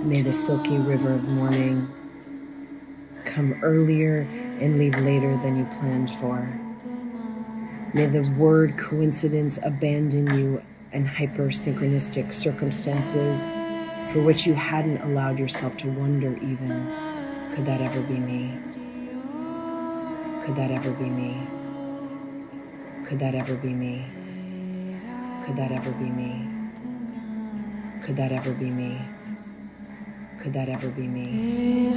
May the silky river of morning come earlier and leave later than you planned for. May the word coincidence abandon you and hyper-synchronistic circumstances for which you hadn't allowed yourself to wonder even. Could that ever be me? Could that ever be me? Could that ever be me? Could that ever be me? Could that ever be me? Could that ever be me?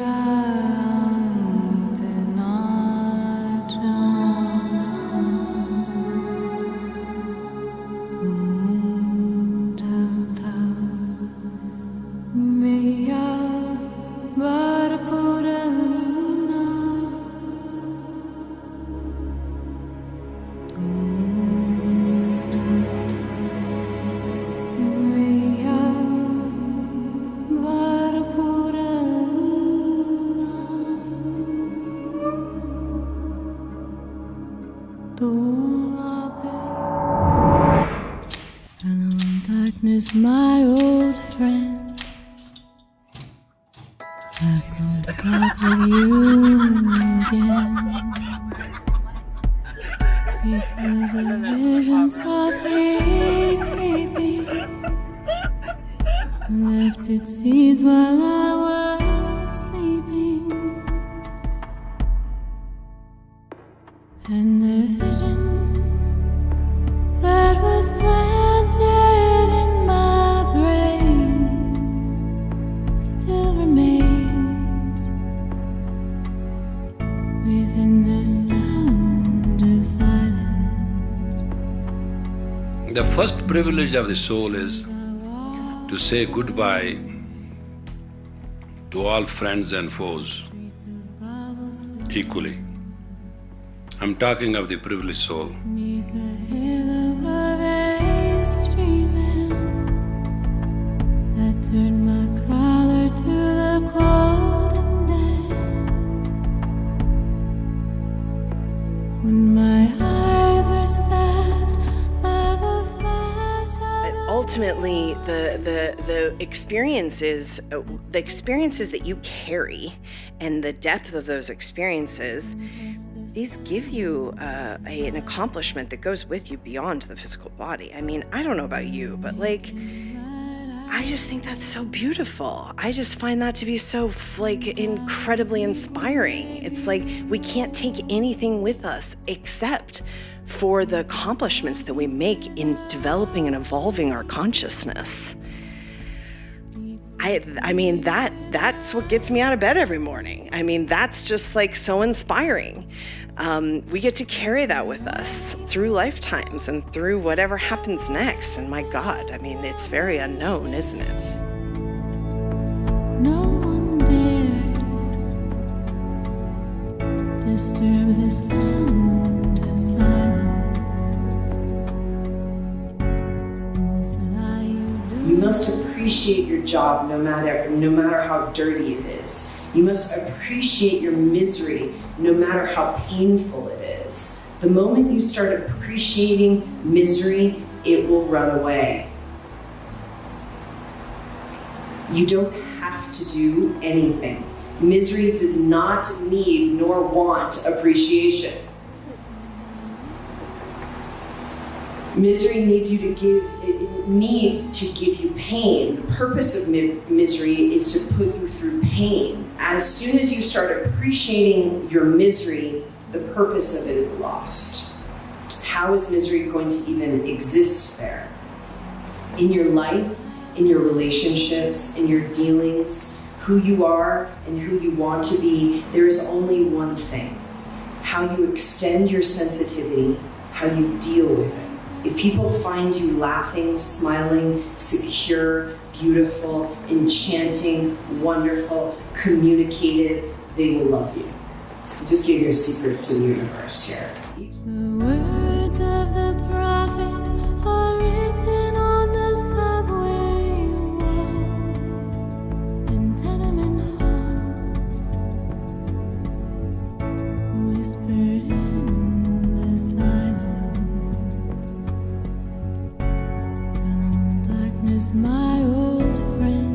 Hello, darkness, my old friend. I've come to talk with you again, because a vision softly creeping left its seeds while I was sleeping, and the vision that was planted in my brain still remains within the sound of silence. The first privilege of the soul is to say goodbye to all friends and foes equally. I'm talking of the privileged soul. Neath the halo of a street lamp, I turned my collar to the cold and damp. When my eyes were stabbed by the flash of Ultimately, the experiences that you carry and the depth of those experiences, these give you an accomplishment that goes with you beyond the physical body. I mean, I don't know about you, but like, I just think that's so beautiful. I just find that to be so like incredibly inspiring. It's like we can't take anything with us except for the accomplishments that we make in developing and evolving our consciousness. I mean, that's what gets me out of bed every morning. I mean, that's just like so inspiring. We get to carry that with us through lifetimes and through whatever happens next. And my God, I mean, it's very unknown, isn't it? no one dared disturb the sound of silence. Who said You must appreciate your job no matter how dirty it is. You must appreciate your misery no matter how painful it is. The moment you start appreciating misery, it will run away. You don't have to do anything. Misery does not need nor want appreciation. Misery needs you to give, it needs to give you pain. The purpose of misery is to put you through pain. As soon as you start appreciating your misery, the purpose of it is lost. How is misery going to even exist there? In your life, in your relationships, in your dealings, who you are and who you want to be, there is only one thing: how you extend your sensitivity, how you deal with it. If people find you laughing, smiling, secure, beautiful, enchanting, wonderful, communicative, they will love you. I just gave you a secret to the universe here. The words of the prophets are written on the subway walls and tenement halls, whispered in the silence. Hello, darkness, my old friend.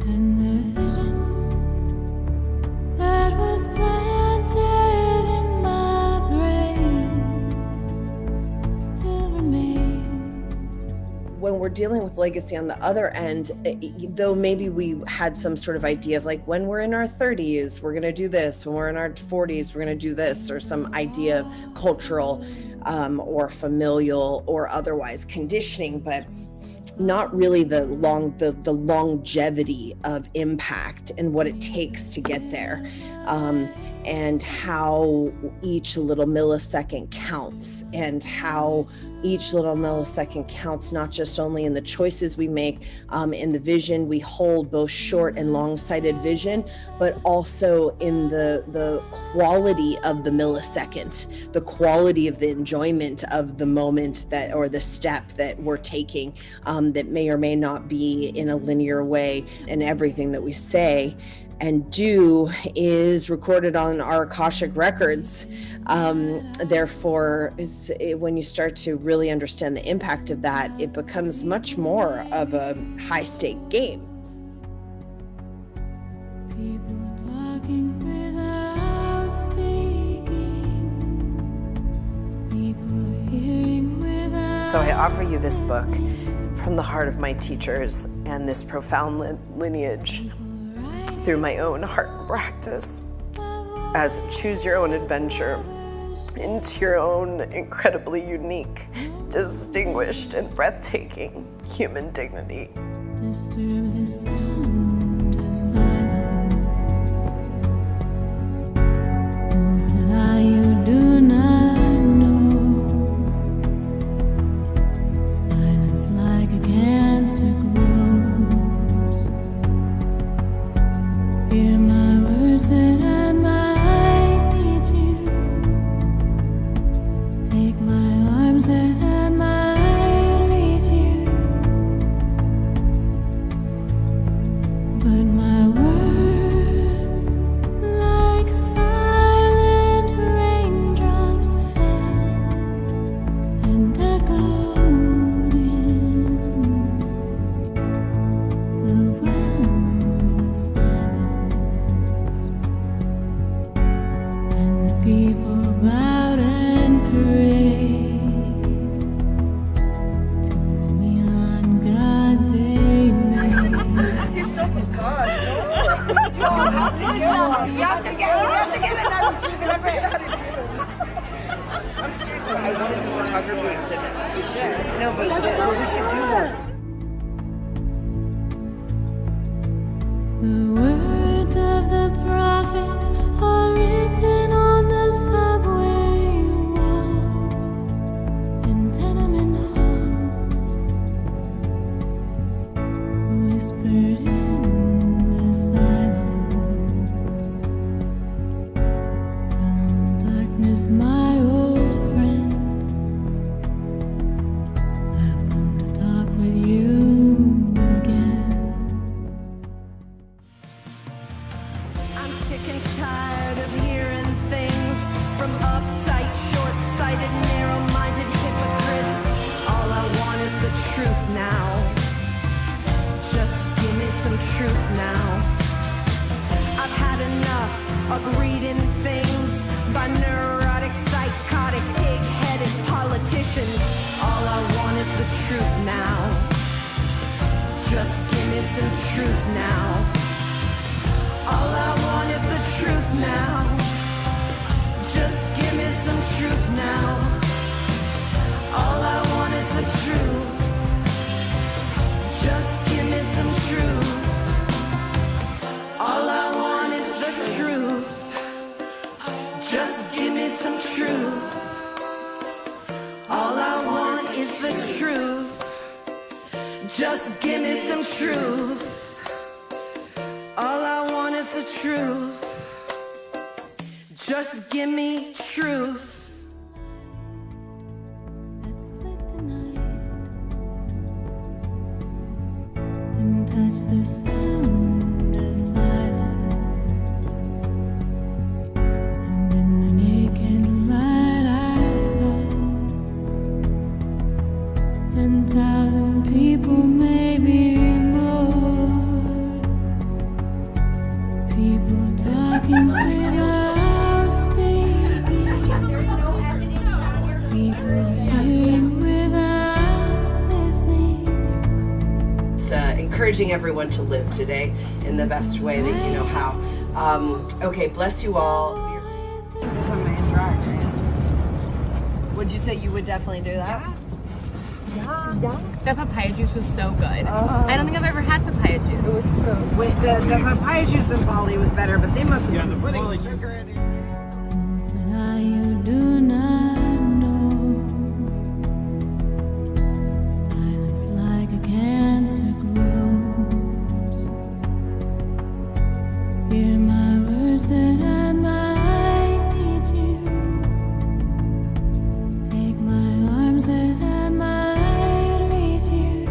And the vision that was planted in my brain still remains. When we're dealing with legacy on the other end, though maybe we had some sort of idea of like, when we're in our 30s, we're going to do this. When we're in our 40s, we're going to do this, or some idea of cultural or familial or otherwise conditioning, but not really the longevity of impact and what it takes to get there, and how each little millisecond counts, and how each little millisecond counts not just only in the choices we make, in the vision we hold, both short and long-sighted vision, but also in the quality of the millisecond, the quality of the enjoyment of the moment that, or the step that we're taking, that may or may not be in a linear way. And everything that we say and do is recorded on our Akashic records. Therefore, when you start to really understand the impact of that, it becomes much more of a high-stake game. People talking without speaking. People hearing without. So I offer you this book from the heart of my teachers and this profound lineage through my own heart and practice, as choose your own adventure into your own incredibly unique, distinguished, and breathtaking human dignity. Disturb the sound of silence. Who said you do not know? Silence like a cancer grows. Hear my words that I might teach you. Take my arms that I might reach you. But my words, like silent raindrops, fell and echoed in the wells of silence. And the people bowed and prayed to the neon god they made. He's so good. God, no. No, you have to get it. You have to get it now. Keep it up. I'm serious. I want to do a photography exhibit. You should. No, but we should do one. The words of the prophets are written on the subway walls and tenement halls, whispered in the silence. Alone darkness, my old friend, I've come to talk with you again. I'm sick and tired of hearing things from uptight, short-sighted, narrow-minded hypocrites. All I want is the truth now. Just give me some truth now. I've had enough of reading things by neurotic, psychotic, pig-headed politicians. All I want is the truth now. Just give me some truth now. All I want is the truth now. Just give me some truth now. All I want is the truth. Just give me some truth. All I want is the truth. Just give me some truth. All I want is the truth. Just give me some truth. All I want is the truth. Just give me truth. Let's split the night and touch the sound of silence. And in the naked light I saw 10,000 people, maybe more. encouraging everyone to live today in the best way that you know how. Okay, bless you all. This is a main drag, right? Would you say you would definitely do that? Yeah. The papaya juice was so good. I don't think I've ever had papaya juice. It was so good. Wait, the papaya juice in Bali was better, but they must have been putting sugar in it. Who said I you do not know? Silence like a cancer grows. Hear my words that I might teach you. Take my arms that I might reach you.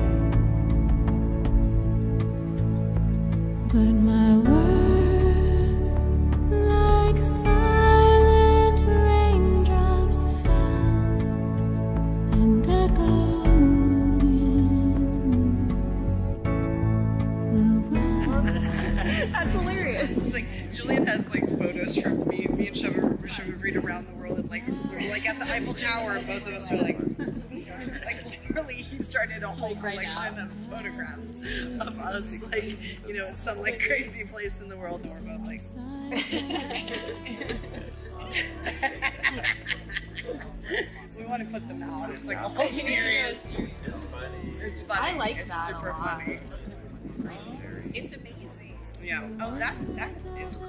But my words like silent raindrops fell and echoed in the wind. That's hilarious. It's like Julian has like photos from me and Shava read around the world, and like we're like at the Eiffel Tower, and both of us are like literally he started a whole collection of photographs of us, like you know, in some like crazy place in the world, and we're both like. We want to put them out. It's like a whole series. It's funny. It's funny. I like it's that a super lot. funny. It's amazing. Yeah. Oh, that is cool.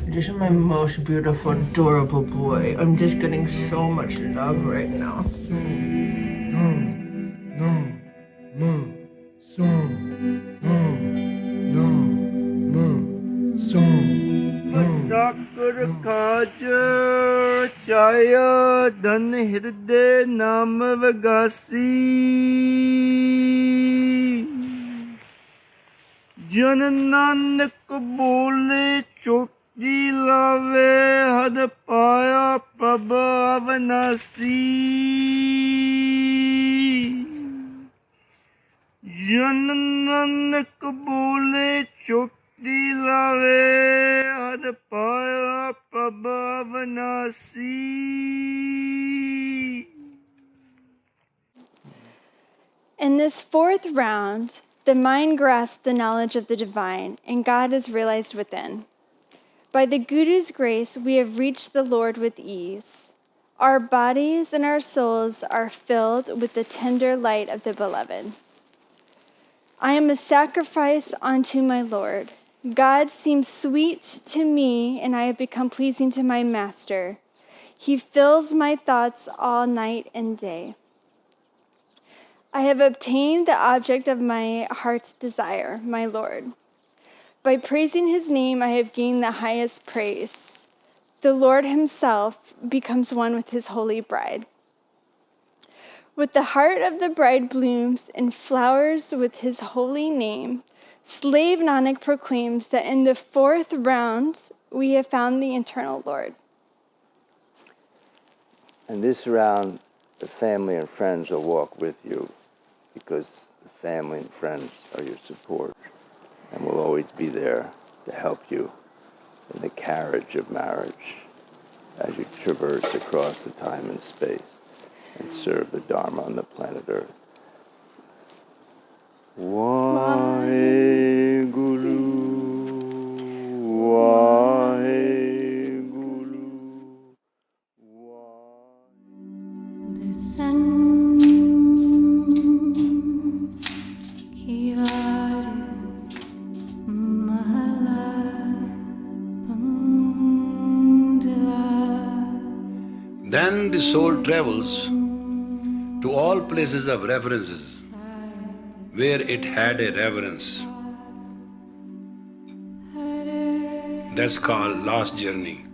This is my most beautiful, adorable boy. I'm just getting so much love right now. Chakra Kaja Chaya Dhan Hirde Nam Vagasi Jan Nanak Bole Chokti Lave Had Paya Prabha Avanasi Jan Nanak Bole Chokti Dilave Adapaya Prabhavanasi. In this fourth round, the mind grasps the knowledge of the divine, and God is realized within. By the Guru's grace, we have reached the Lord with ease. Our bodies and our souls are filled with the tender light of the beloved. I am a sacrifice unto my Lord. God seems sweet to me, and I have become pleasing to my master. He fills my thoughts all night and day. I have obtained the object of my heart's desire, my Lord. By praising his name, I have gained the highest praise. The Lord himself becomes one with his holy bride. With the heart of the bride blooms and flowers with his holy name, Slave Nanak proclaims that in the fourth round, we have found the eternal Lord. In this round, the family and friends will walk with you because the family and friends are your support and will always be there to help you in the carriage of marriage as you traverse across the time and space and serve the Dharma on the planet Earth. Vahe Guru, Vahe Guru, Then the soul travels to all places of references where it had a reverence. That's called lost journey.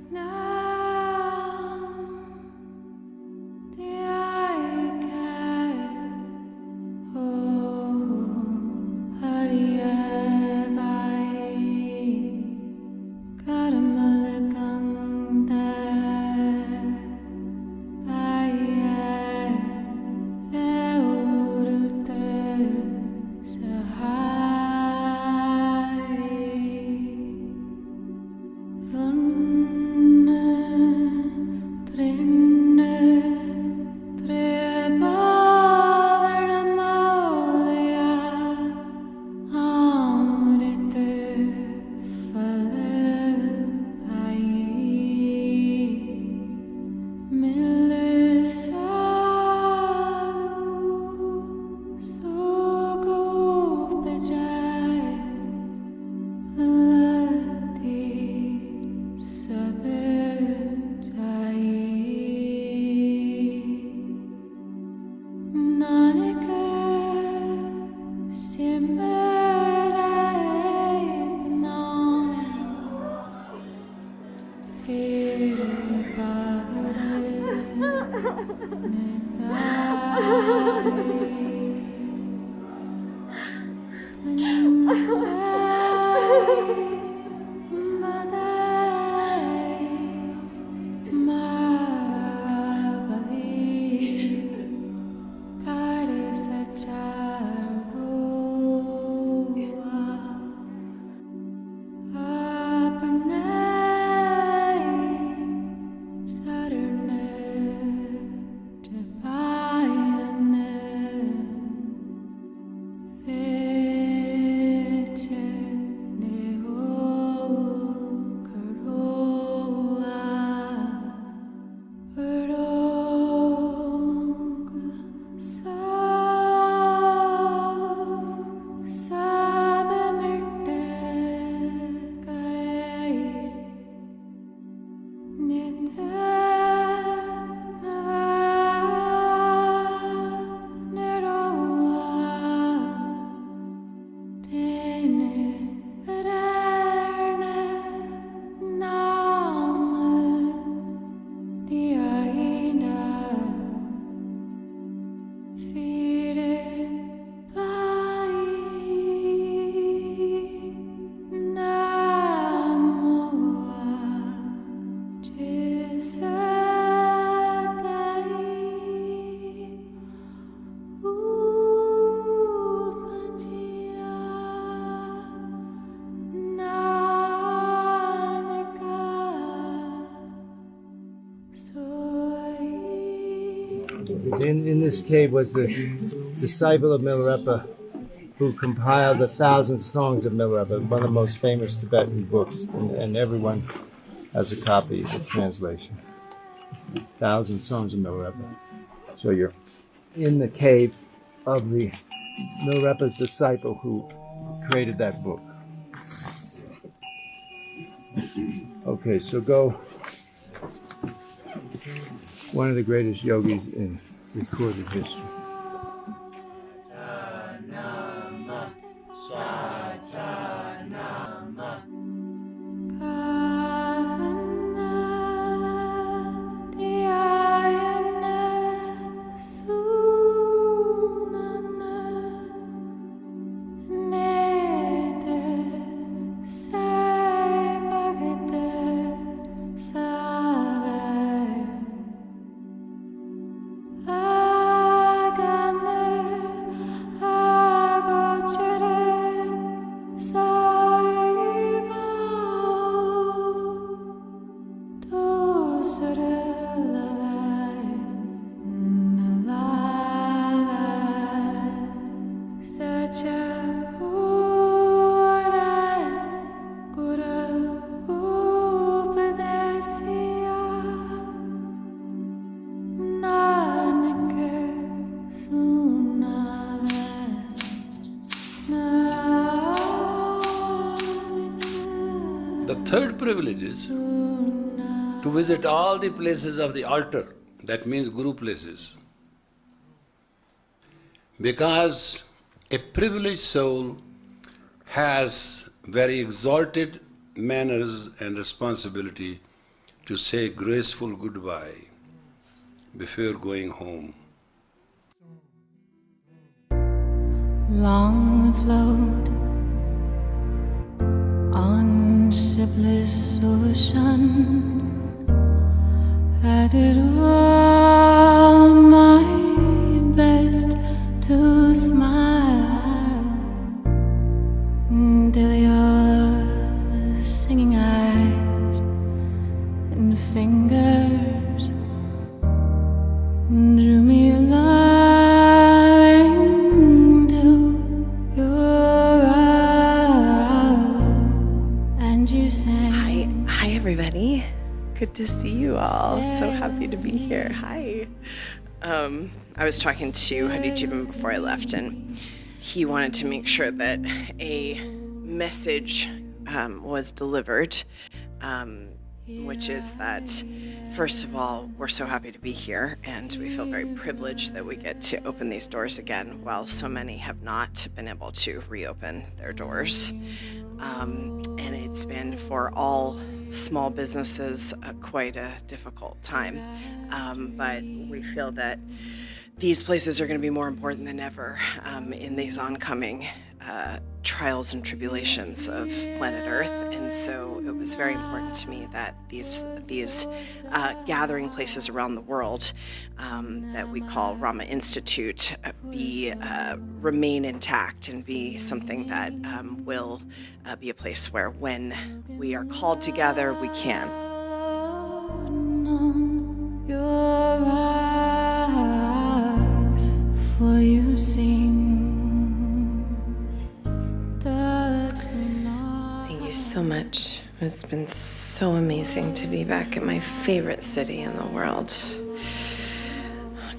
In this cave was the disciple of Milarepa who compiled the 1,000 songs of Milarepa, one of the most famous Tibetan books, and everyone has a copy of the translation. 1,000 songs of Milarepa. So you're in the cave of the Milarepa's disciple who created that book. Okay, so go. One of the greatest yogis in recorded history. Akal The third privilege is to visit all the places of the altar, that means Guru places. Because a privileged soul has very exalted manners and responsibility to say graceful goodbye before going home. Long afloat on shipless oceans, I did all my best to smile until your singing eyes and fingers drew me loving to your arms, and you sang. Hi everybody. Good to see you all. So happy to be here. Hi. I was talking to Hadijibin before I left, and he wanted to make sure that a message was delivered, which is that, first of all, we're so happy to be here, and we feel very privileged that we get to open these doors again, while so many have not been able to reopen their doors. And it's been, for all small businesses, quite a difficult time. But we feel that these places are going to be more important than ever in these oncoming trials and tribulations of planet Earth. And so it was very important to me that these gathering places around the world that we call Rama Institute remain intact and be something that will be a place where, when we are called together, we can. Your eyes, for you sing. Thank you so much. It's been so amazing to be back in my favorite city in the world.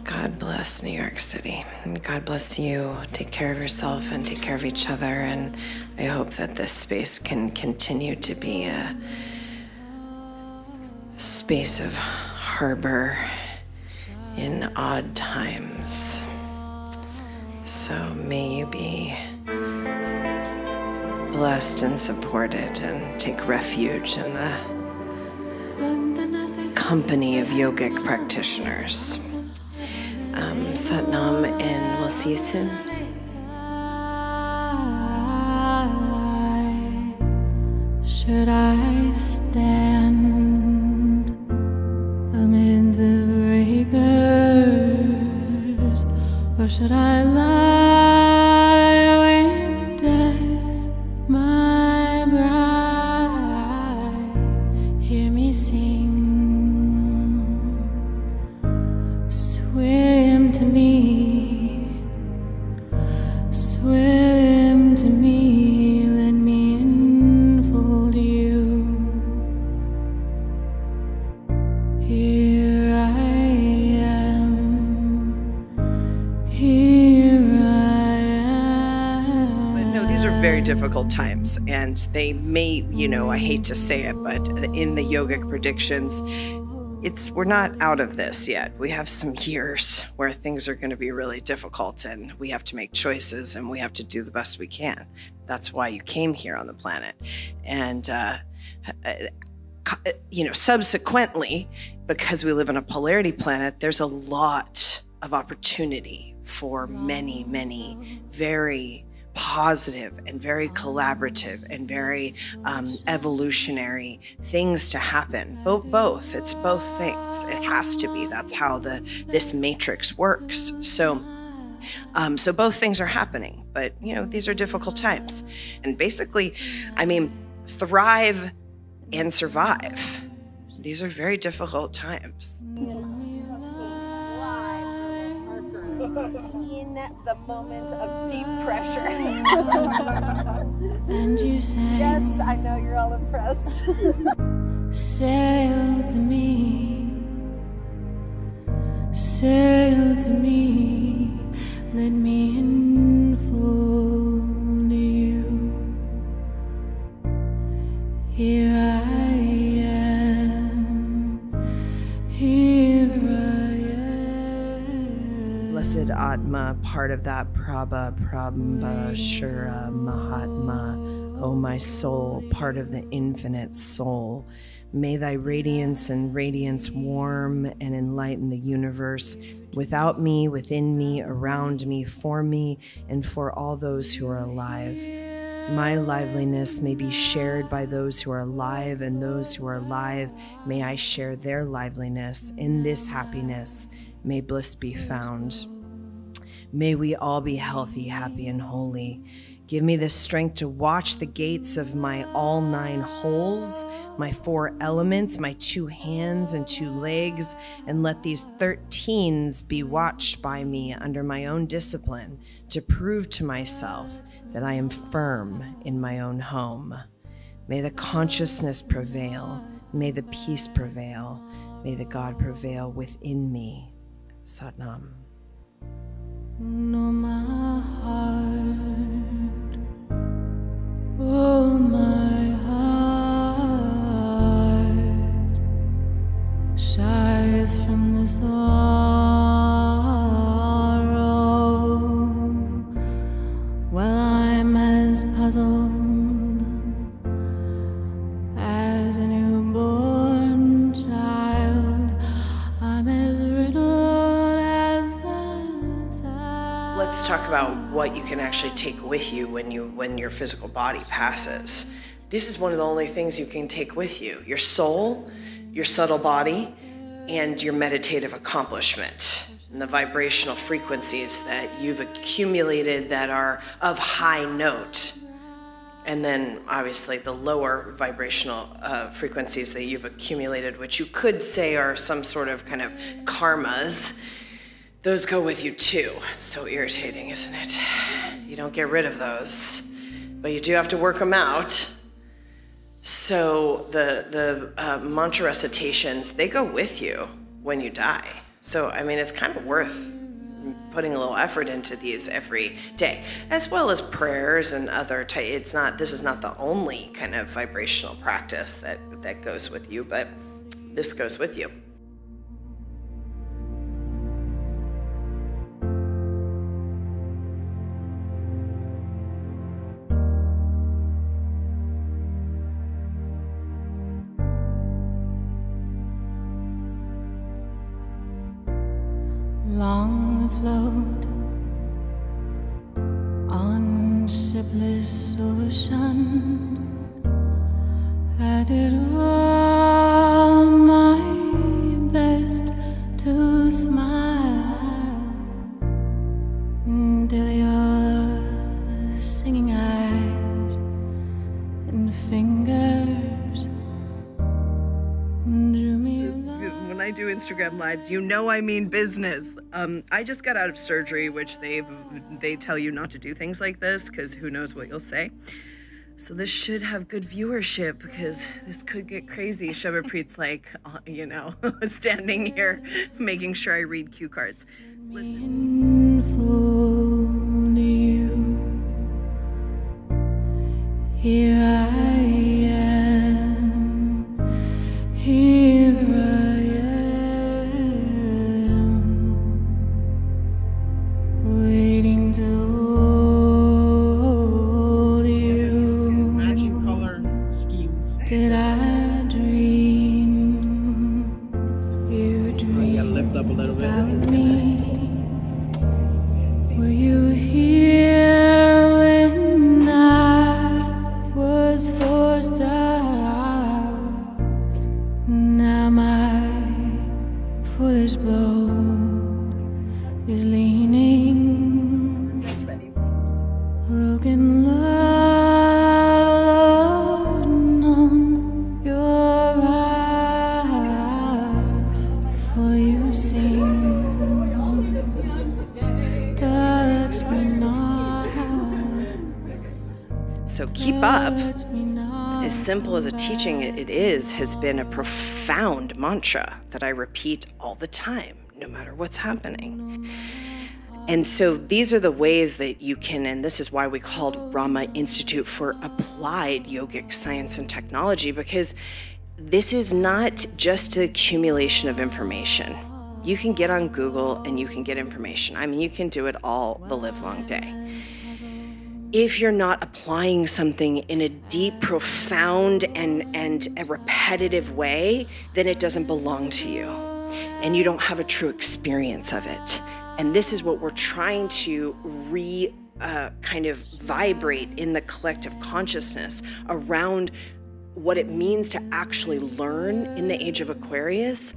God bless New York City. And God bless you. Take care of yourself and take care of each other. And I hope that this space can continue to be a space of harbor in odd times. So may you be blessed and supported and take refuge in the company of yogic practitioners. Satnam, and we'll see you soon. Should I stand amid the breakers, or should I lie with death, my bride? Hear me sing. Swim to me, swim to me, let me enfold you. Here I am, here I am. But no, these are very difficult times, and they may, I hate to say it, but in the yogic predictions, we're not out of this yet. We have some years where things are going to be really difficult, and we have to make choices, and we have to do the best we can. That's why you came here on the planet. And, subsequently, because we live on a polarity planet, there's a lot of opportunity for many, many very positive and very collaborative and very evolutionary things to happen. Both. It's both things. It has to be. That's how this matrix works. So both things are happening. But these are difficult times. And basically, thrive and survive. These are very difficult times. In the moment of deep pressure. And you sang, Yes, I know you're all impressed. sail to me, sail to me, let me enfold you. Here I am, here I am. Blessed Atma, part of that Prabha, Shura, Mahatma, O my soul, part of the infinite soul. May thy radiance and radiance warm and enlighten the universe without me, within me, around me, for me, and for all those who are alive. My liveliness may be shared by those who are alive, and those who are alive, may I share their liveliness. In this happiness, may bliss be found. May we all be healthy, happy, and holy. Give me the strength to watch the gates of my all 9 holes, my 4 elements, my 2 hands and 2 legs, and let these 13s be watched by me under my own discipline to prove to myself that I am firm in my own home. May the consciousness prevail. May the peace prevail. May the God prevail within me. Satnam. Know my heart, oh my heart, shies from the sorrow, while I'm as puzzled as a newborn child. I'm as riddled as Let's talk about what you can actually take with you when your physical body passes. This is one of the only things you can take with you: your soul, your subtle body, and your meditative accomplishment, and the vibrational frequencies that you've accumulated that are of high note. And then obviously the lower vibrational frequencies that you've accumulated, which you could say are some sort of kind of karmas. Those go with you too. It's so irritating, isn't it? You don't get rid of those, but you do have to work them out. So the mantra recitations, they go with you when you die. So, I mean, it's kind of worth putting a little effort into these every day, as well as prayers and other this is not the only kind of vibrational practice that goes with you, but this goes with you. long afloat on shipless oceans. I did all my best to smile until your singing eyes and fingers drew me along. When I do Instagram lives, you know I mean business. I just got out of surgery, which they tell you not to do things like this because who knows what you'll say. So this should have good viewership because this could get crazy. Shubhapreet's like, standing here making sure I read cue cards. Listen. Here I am, here I am, waiting to hold you. Matching color schemes. Did I dream you You gotta lift up a little bit. about me? Were you here when I was forced out? Now my foolish boat is leaning. Broken love on your so keep up, as simple as a teaching it is, has been a profound mantra that I repeat all the time, no matter what's happening. And so these are the ways that you can, and this is why we called Rama Institute for Applied Yogic Science and Technology, because this is not just the accumulation of information. You can get on Google and you can get information. I mean, you can do it all the livelong day. If you're not applying something in a deep, profound, and a repetitive way, then it doesn't belong to you, and you don't have a true experience of it. And this is what we're trying to kind of vibrate in the collective consciousness around what it means to actually learn in the age of Aquarius.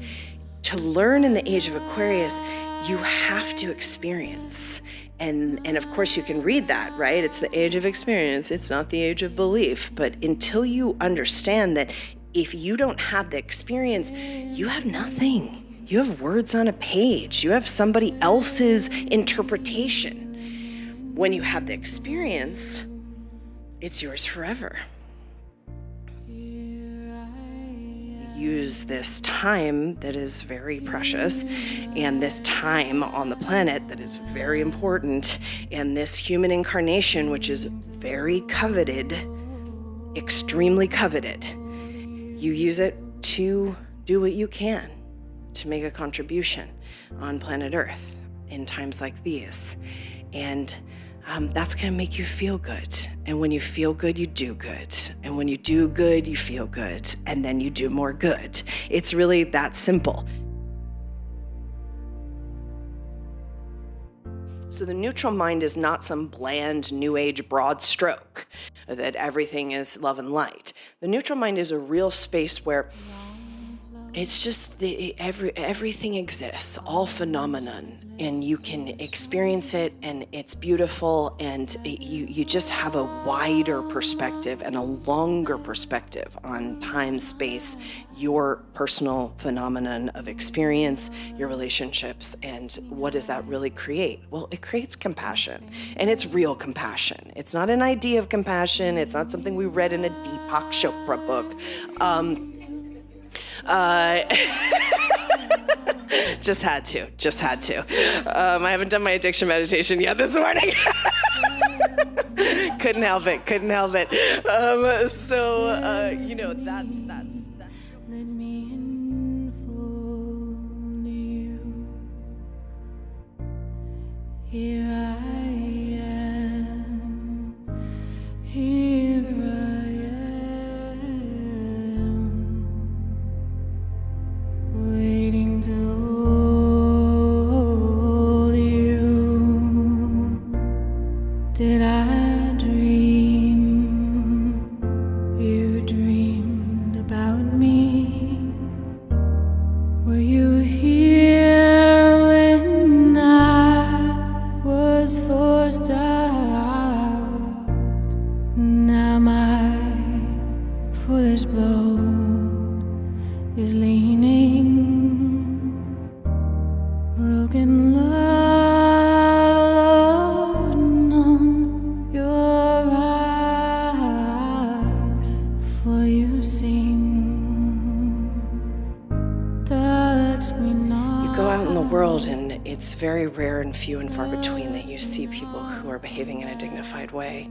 To learn in the age of Aquarius, you have to experience. And of course you can read that, right? It's the age of experience, it's not the age of belief. But until you understand that if you don't have the experience, you have nothing. You have words on a page. You have somebody else's interpretation. When you have the experience, it's yours forever. Use this time that is very precious, and this time on the planet that is very important, and this human incarnation, which is very coveted, extremely coveted. You use it to do what you can to make a contribution on planet Earth in times like these. And that's gonna make you feel good. And when you feel good, you do good. And when you do good, you feel good. And then you do more good. It's really that simple. So the neutral mind is not some bland, new age broad stroke that everything is love and light. The neutral mind is a real space where it's just everything exists, all phenomenon, and you can experience it, and it's beautiful, and you just have a wider perspective and a longer perspective on time, space, your personal phenomenon of experience, your relationships, and what does that really create? Well, it creates compassion, and it's real compassion. It's not an idea of compassion. It's not something we read in a Deepak Chopra book. Just had to. I haven't done my addiction meditation yet this morning. Couldn't help it. That's. Let me enfold you. Here I am. Here I am. Waiting to hold you. Did I dream you dreamed about me? Were you here when I was forced out? Now my foolish boat is leaning. Broken love on your rocks, for you sing. Touch me not. You go out in the world, and it's very rare and few and far between that you see people who are behaving in a dignified way,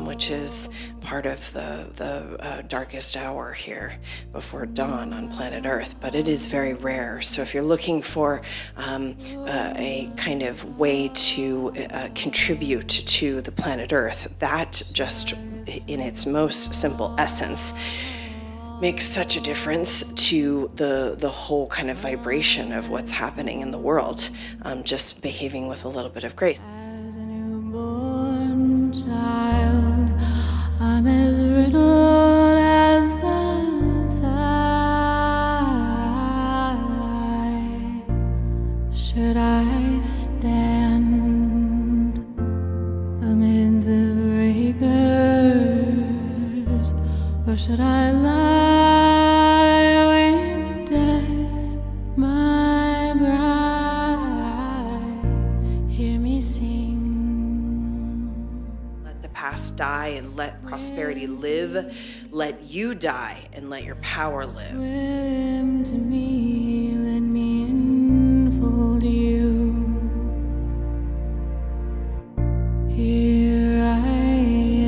which is part of the darkest hour here before dawn on planet Earth. But it is very rare. So if you're looking for a kind of way to contribute to the planet Earth, that just in its most simple essence makes such a difference to the whole kind of vibration of what's happening in the world, just behaving with a little bit of grace. As a newborn child, I'm as riddled as the tide. Should I stand amid the breakers, or should I lie with death, my bride? Hear me sing. Let the past die and let prosperity live. Let you die and let your power live. Swim to me, let me enfold you. Here I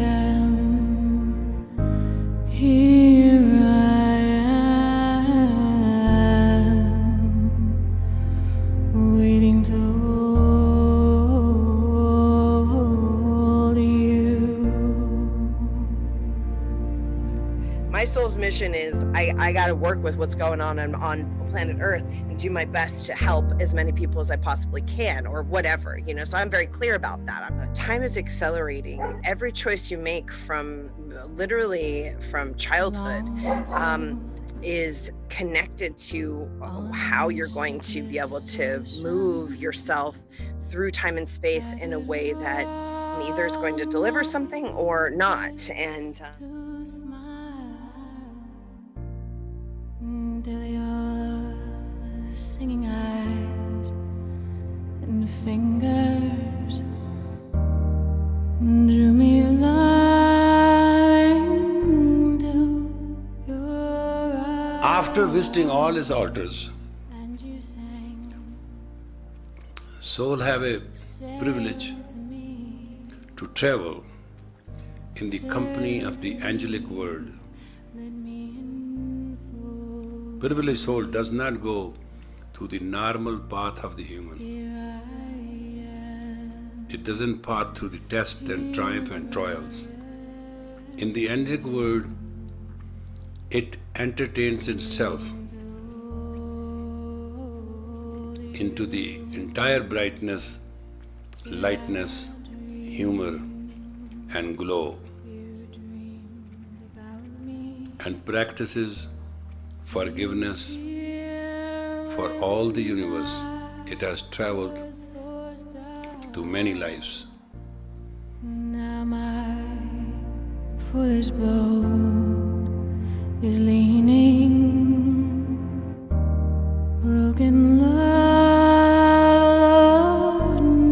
am. Here I am. Waiting to hold you. My soul's mission is I got to work with what's going on planet Earth and do my best to help as many people as I possibly can, or whatever, so I'm very clear about that. Time is accelerating. Every choice you make from literally from childhood is connected to how you're going to be able to move yourself through time and space in a way that either is going to deliver something or not. And till your singing eyes and fingers drew me lying to your eyes. After visiting all his altars, soul have a privilege to travel in the company of the angelic world. Privileged soul does not go through the normal path of the human. It doesn't pass through the test and triumph and trials. In the angelic world, it entertains itself into the entire brightness, lightness, humor, and glow, and practices forgiveness for all the universe. It has traveled to many lives. Now my foolish boat is leaning, broken love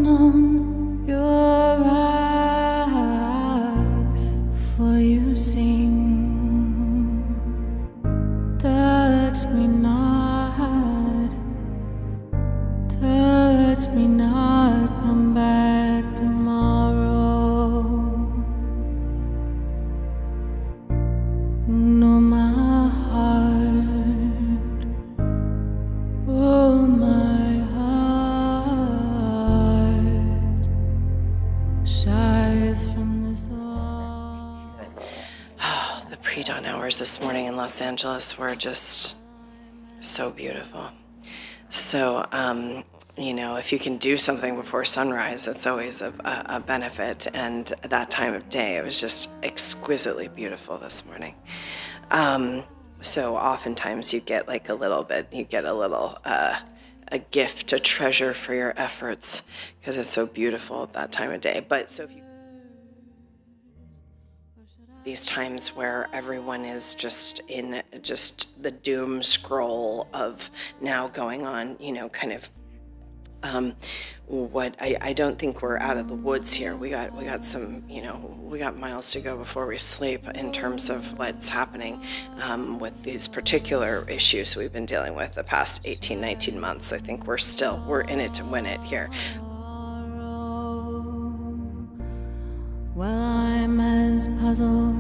on your rocks, for you sing. Touch me not, touch me not, come back tomorrow. No, my heart, oh my heart, shies from the soul. The pre-dawn hours this morning in Los Angeles were just so beautiful. So, if you can do something before sunrise, it's always a benefit. And that time of day, it was just exquisitely beautiful this morning. So oftentimes you get a little, a gift, a treasure for your efforts, because it's so beautiful at that time of day. But so if you these times where everyone is just in just the doom scroll of now going on, what I don't think we're out of the woods here. We got some, we got miles to go before we sleep in terms of what's happening with these particular issues we've been dealing with the past 18, 19 months. I think we're in it to win it here. Well, I'm as puzzled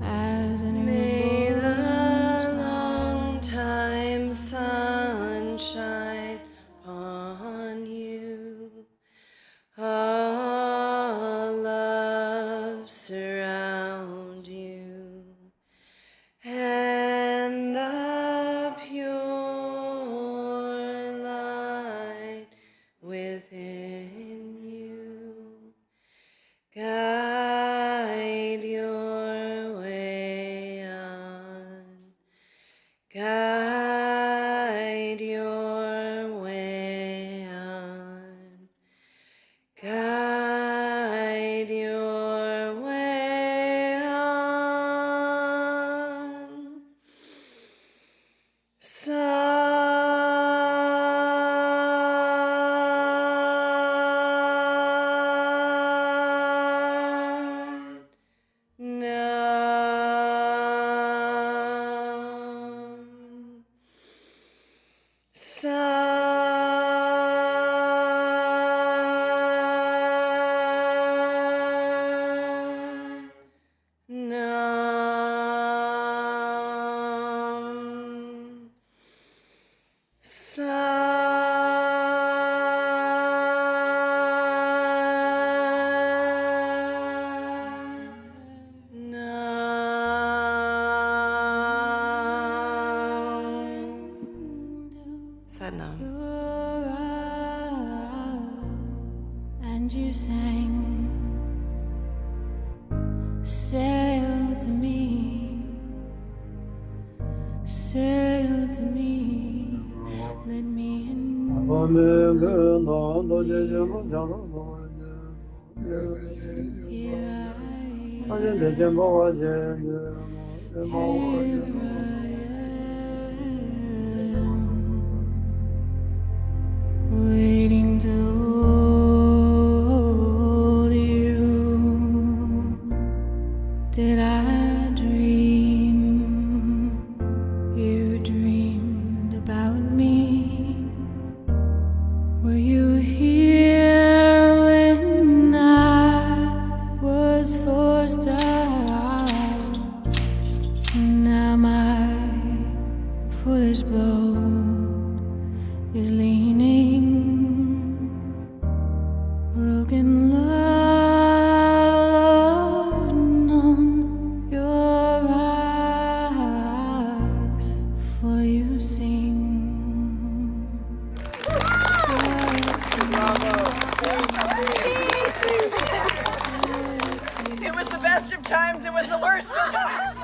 as any. May the long time sunshine on you, all love surround you, and the pure light within you guide your way on, guide your And you sang, sail to me, let me waiting to hold you. Did I dream you dreamed about me? Were you here when I was forced out? Now my foolish boat is leaning, broken love on your rocks, for you sing. It was the best of times, it was the worst of times.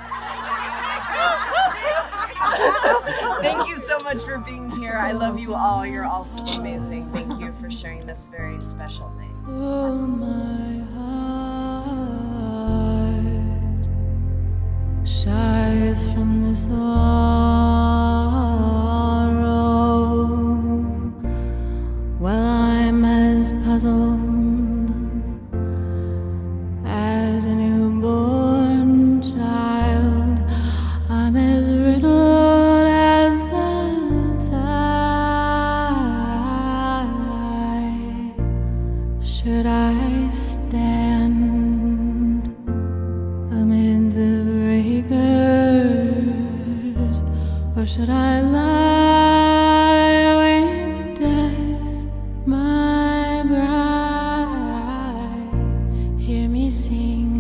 Thank you so much for being here. I love you all. You're all so amazing. Thank you for sharing this very special night. Oh, my heart shies from the sorrow, while I'm as puzzled as a newborn child. I'm as riddled as the tide. Should I stand amid the breakers, or should I lie with death, my bride? Hear me sing.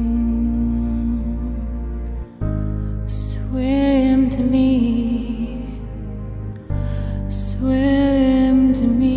Swim to me, swim to me.